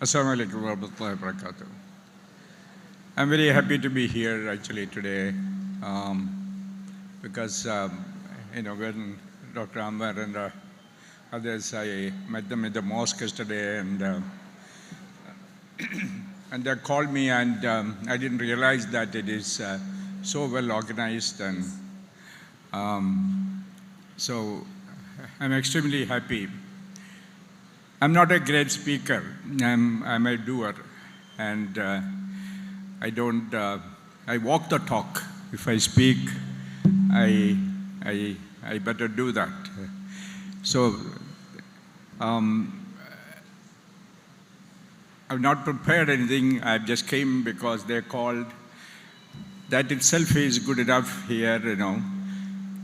𝗧𝗵𝗶𝗿𝘂𝘃𝗵𝗵𝗽𝘂𝗃𝗵𝗺. I'm very happy to be here actually today because when Dr. Amber and others, I met them in the mosque yesterday, and they called me, and I didn't realize that it is so well organized, and so I'm extremely happy. I'm not a great speaker. I'm a doer, and I walk the talk. If I speak, I better do that. So I've not prepared anything. I just came because they called. That itself is good enough here,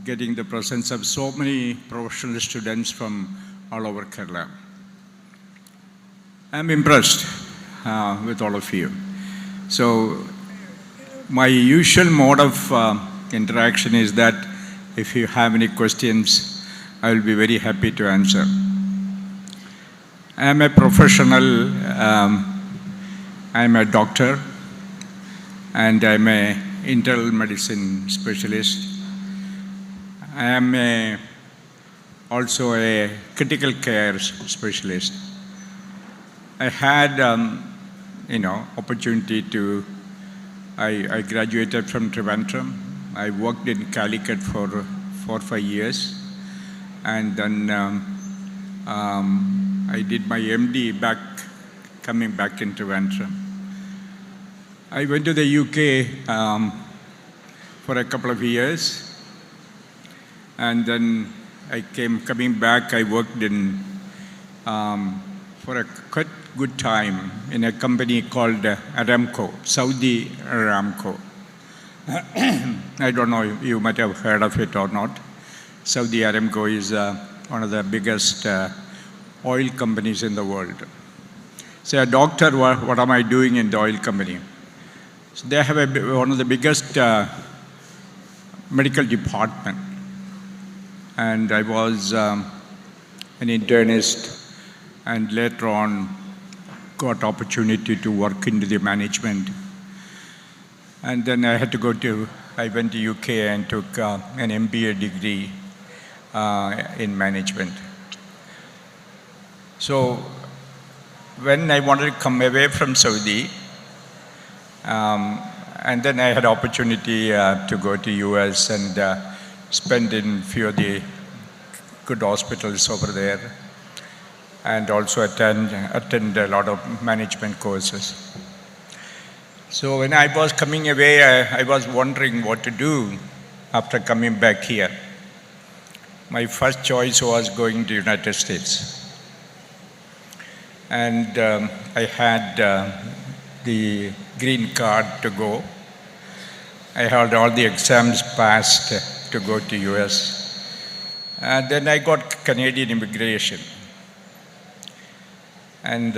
getting the presence of so many professional students from all over Kerala. I'm impressed with all of you. So my usual mode of interaction is that if you have any questions, I will be very happy to answer. I am a professional, I am a doctor, and I am an internal medicine specialist. I am also a critical care specialist. I had, opportunity to, I graduated from Trivandrum. I worked in Calicut for 4 or 5 years. And then I did my MD coming back in Trivandrum. I went to the UK for a couple of years. And then coming back, I worked in, for a quite good time in a company called Aramco, Saudi Aramco. I don't know if you might have heard of it or not. Saudi Aramco is one of the biggest oil companies in the world. So a doctor, what am I doing in the oil company? So they have one of the biggest medical department. And I was an internist, and later on got opportunity to work into the management. And then I went to UK and took an MBA degree in management. So when I wanted to come away from Saudi, and then I had opportunity to go to US and spend in few of the good hospitals over there, and also attend a lot of management courses. So when I was coming away, I was wondering what to do after coming back here. My first choice was going to United States. And I had the green card to go. I had all the exams passed to go to US. And then I got Canadian immigration. And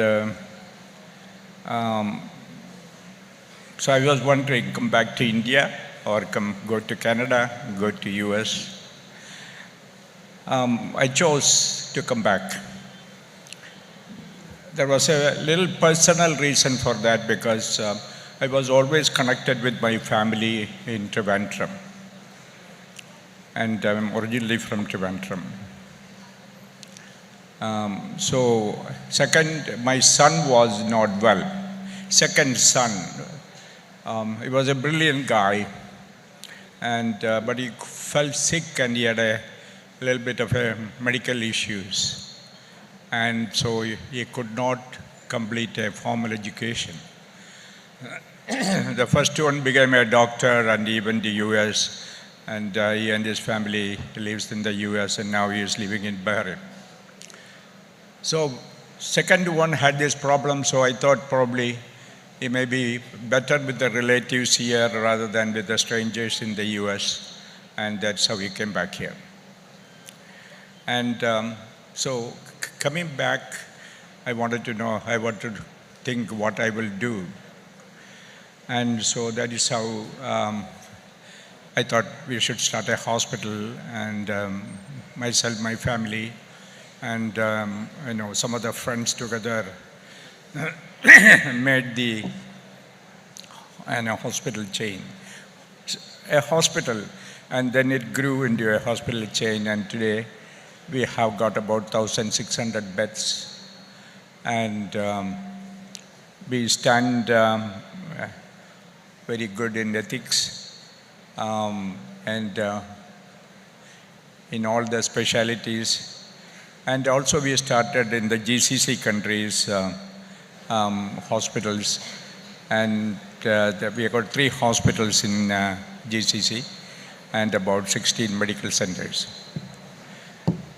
so I was wondering, come back to India or go to Canada, go to US. I chose to come back. There was a little personal reason for that, because I was always connected with my family in Trivandrum. And I'm originally from Trivandrum. So second, my son was not well. Second son, he was a brilliant guy, but he felt sick and he had a little bit of medical issues. And so he could not complete a formal education. The first one became a doctor, and he went to US, and he and his family lives in the US, and now he is living in Bahrain. So second one had this problem, so I thought probably it may be better with the relatives here rather than with the strangers in the US, and that's how he came back here. And so coming back, I wanted to think what I will do. And so that is how I thought we should start a hospital, and myself, my family, and some of the friends together made the hospital chain. A hospital, and then it grew into a hospital chain, and today we have got about 1,600 beds, and we stand very good in ethics and in all the specialities. And also we started in the GCC countries hospitals, and we have got 3 hospitals in GCC and about 16 medical centers.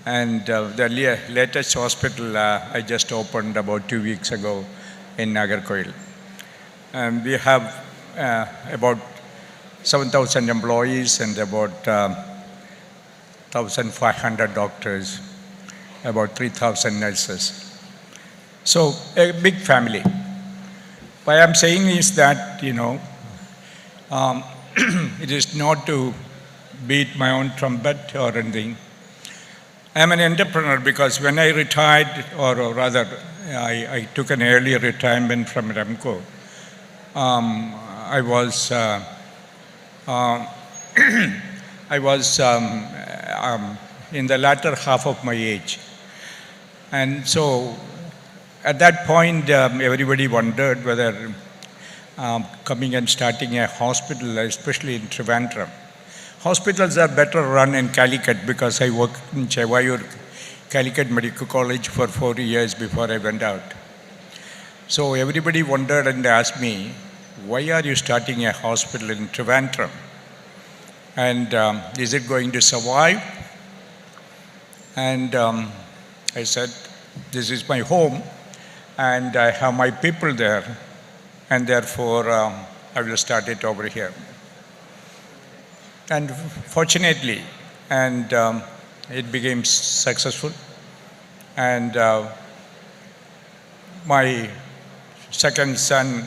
And the latest hospital I just opened about 2 weeks ago in Nagarkoil. And we have about 7,000 employees and about 1,500 doctors, about 3,000 nurses. So a big family. What I'm saying is that, it is not to beat my own trumpet or anything. I'm an entrepreneur because when I retired, or rather, I took an early retirement from Ramco, I was in the latter half of my age. And so at that point, everybody wondered whether coming and starting a hospital, especially in Trivandrum. Hospitals are better run in Calicut because I worked in Chevayur, Calicut Medical College for 4 years before I went out. So everybody wondered and asked me, why are you starting a hospital in Trivandrum? And is it going to survive? And I said, this is my home and I have my people there, and therefore I will start it over here. And fortunately, and it became successful. And my second son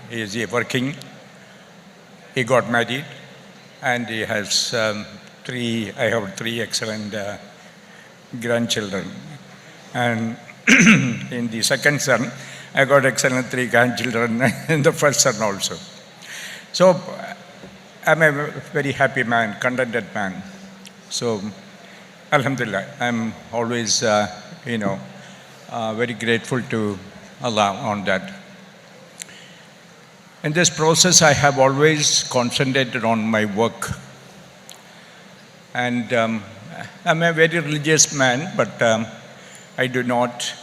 is working. He got married, and he has I have 3 excellent grandchildren. And in the second son, I got excellent 3 grandchildren in the first son also. So I'm a very happy man, contented man. So, Alhamdulillah, I'm always, very grateful to Allah on that. In this process, I have always concentrated on my work. And I'm a very religious man, but I do not,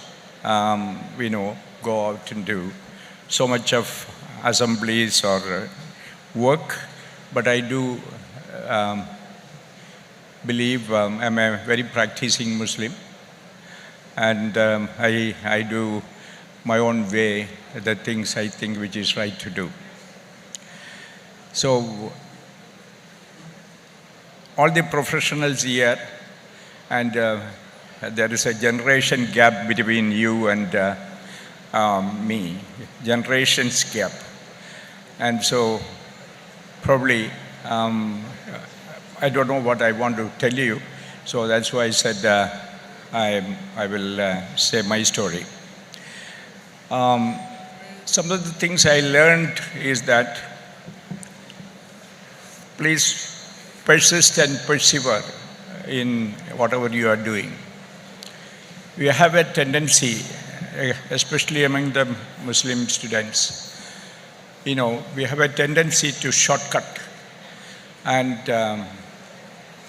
go out and do so much of assemblies or work. But I do believe I'm a very practicing Muslim, and I do my own way the things I think which is right to do. So all the professionals here, and there is a generation gap between you and me, generations gap. And so probably, I don't know what I want to tell you, so that's why I said I will say my story. Some of the things I learned is that please persist and persevere in whatever you are doing. We have a tendency, especially among the Muslim students, we have a tendency to shortcut and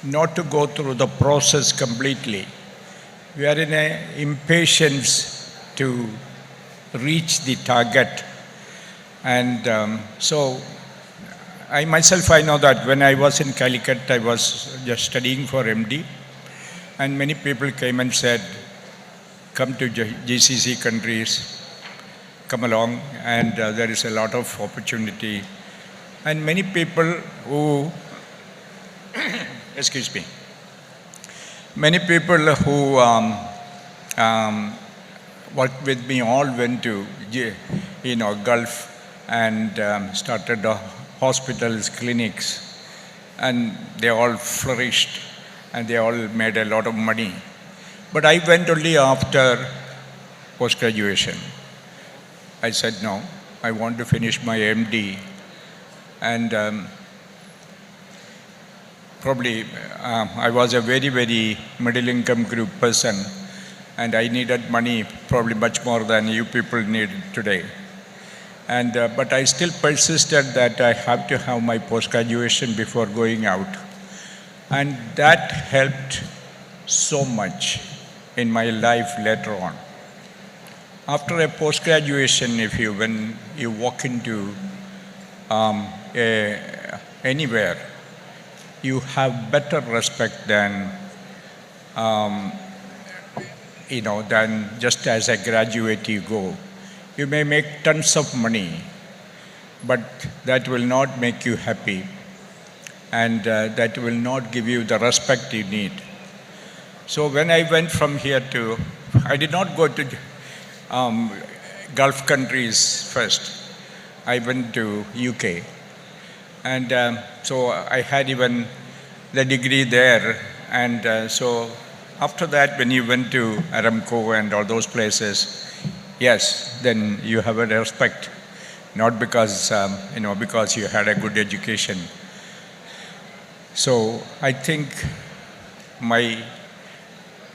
not to go through the process completely. We are in an impatience to reach the target. And so I myself, I know that when I was in Calicut, I was just studying for MD, and many people came and said, come to GCC countries, come along, and there is a lot of opportunity. And many people who, many people who worked with me all went to, Gulf and started hospitals, clinics, and they all flourished and they all made a lot of money. But I went only after post-graduation. I said, no, I want to finish my MD. And probably I was a very, very middle income group person, and I needed money probably much more than you people need today. And but I still persisted that I have to have my post-graduation before going out. And that helped so much in my life later on. After a post-graduation, when you walk into anywhere, you have better respect than than just as a graduate you go. You may make tons of money, but that will not make you happy, and that will not give you the respect you need. So when I went from here to, I did not go to Gulf countries first. I went to UK. And so I had even the degree there. And so after that, when you went to Aramco and all those places, yes, then you have a respect, not because, because you had a good education. So I think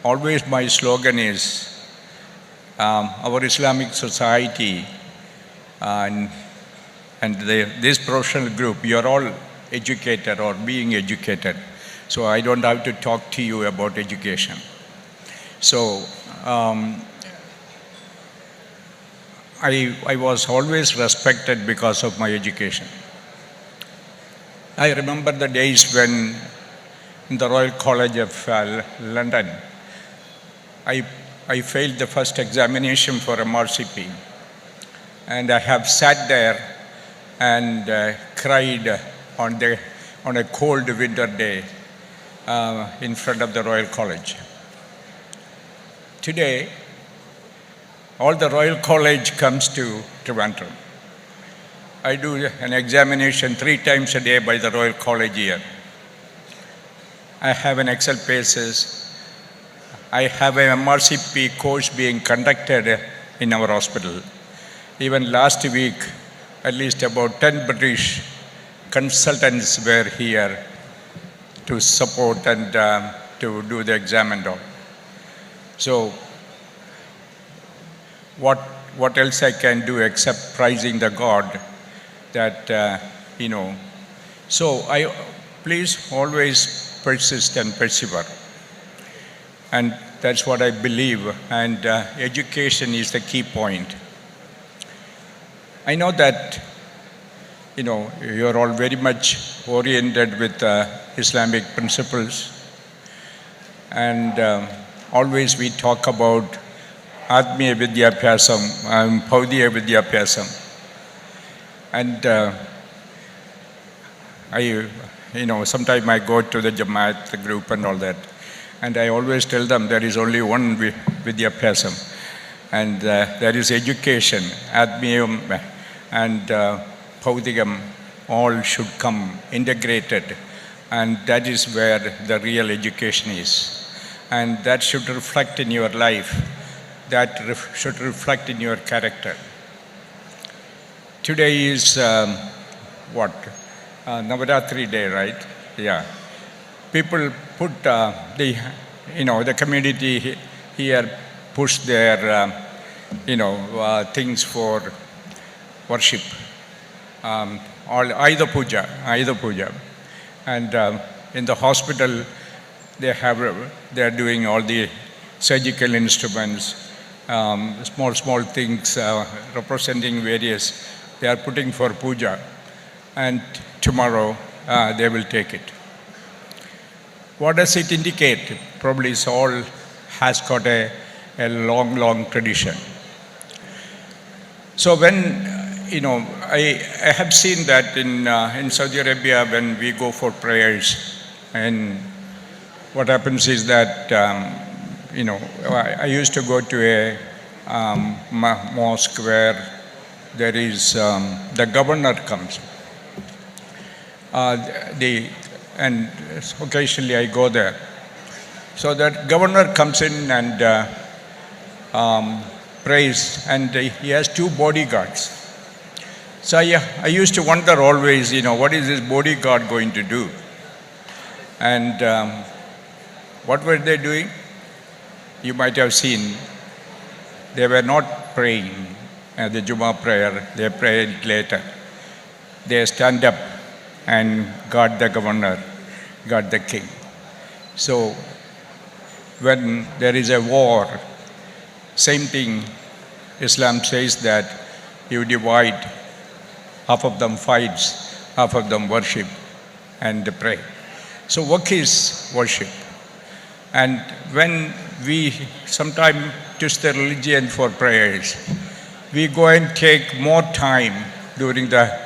always my slogan is, our Islamic society and this professional group, you're all educated or being educated. So I don't have to talk to you about education. So I was always respected because of my education. I remember the days when in the Royal College of London, I failed the first examination for MRCP. And I have sat there and cried on a cold winter day in front of the Royal College. Today, all the Royal College comes to Trivandrum. I do an examination 3 times a day by the Royal College here. I have an Excel Paces. I have an MRCP course being conducted in our hospital. Even last week, at least about 10 British consultants were here to support and to do the exam and all. So what else I can do except praising the God that, So please always persist and persevere. And that's what I believe. And education is the key point. I know that, you're all very much oriented with Islamic principles. And always we talk about 𝗧𝗵𝗶𝗿𝘂𝘃𝗵𝗵𝗽𝘂𝗃 𝗵𝗵𝗂𝘃𝗵𝗵𝗂𝗃. And sometimes I go to the Jamaat group and all that. And I always tell them there is only one Vidyabhyasam. And there is education, 𝗧𝗵𝗶𝗿𝘂𝗃 and 𝗵𝗂𝘃𝗃, all should come integrated. And that is where the real education is. And that should reflect in your life. That should reflect in your character. Today is Navaratri day, right? Yeah. People put the community here push their things for worship, Ayudha Puja. And in the hospital, they are doing all the surgical instruments, small things representing various. They are putting for puja, and tomorrow they will take it. What does it indicate? Probably it's all has got a long tradition. So when I have seen that in Saudi Arabia, when we go for prayers, and what happens is that I used to go to a mosque where there is the governor comes. And occasionally I go there. So that governor comes in and prays, and he has two bodyguards. So I used to wonder always, what is this bodyguard going to do? And what were they doing? You might have seen, they were not praying the Jummah prayer, they prayed later. They stand up and guard the governor, guard the king. So when there is a war, same thing, Islam says that you divide, half of them fights, half of them worship and pray. So work is worship. And when we sometimes twist the religion for prayers, we go and take more time during the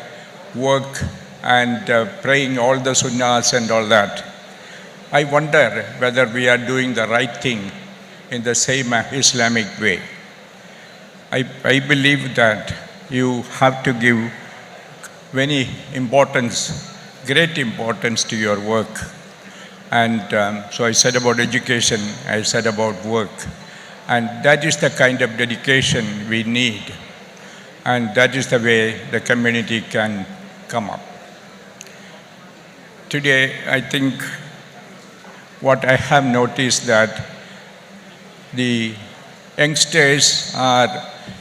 work and praying all the sunnahs and all that. I wonder whether we are doing the right thing in the same Islamic way. I believe that you have to give great importance to your work. And so I said about education, I said about work. And that is the kind of dedication we need. And that is the way the community can come up. Today, I think what I have noticed that the youngsters are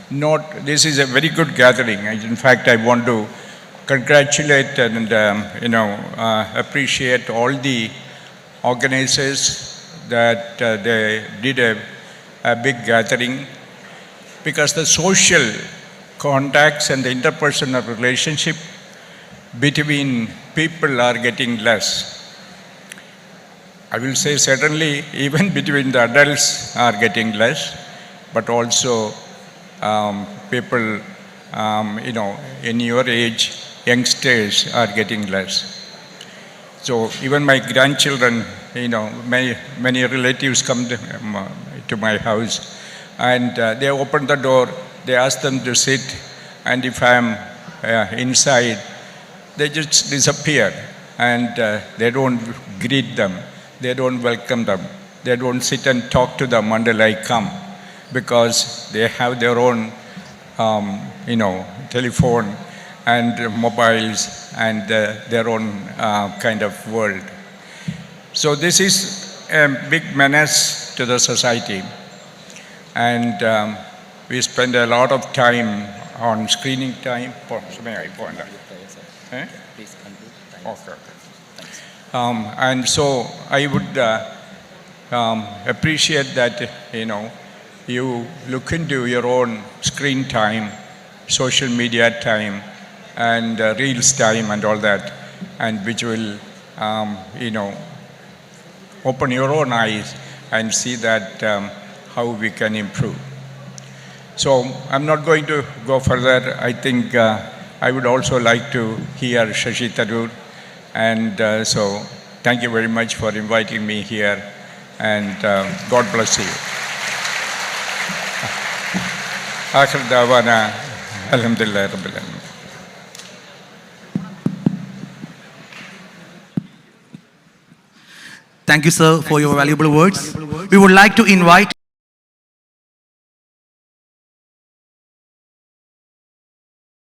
not, this is a very good gathering. In fact, I want to congratulate and appreciate all the organizers that they did a big gathering, because the social contacts and the interpersonal relationship between people are getting less. I will say certainly even between the adults are getting less, but also people, in your age, youngsters are getting less. So even my grandchildren, many relatives come to my house, and they open the door, they ask them to sit, and if I am inside, they just disappear, and they don't greet them, they don't welcome them, they don't sit and talk to them until I come, because they have their own, telephone and mobiles and their own kind of world. So this is a big menace to the society, and we spend a lot of time on screening time. Please conclude. Okay. And so I would appreciate that, you look into your own screen time, social media time, and reels time and all that, and which will, open your own eyes and see that how we can improve. So I'm not going to go further. I think I would also like to hear Shashi Tharoor, and so thank you very much for inviting me here, and God bless you. Akhir dawana, alhamdulillah rabbil alamin. Thank you, sir, for your valuable words. We would like to invite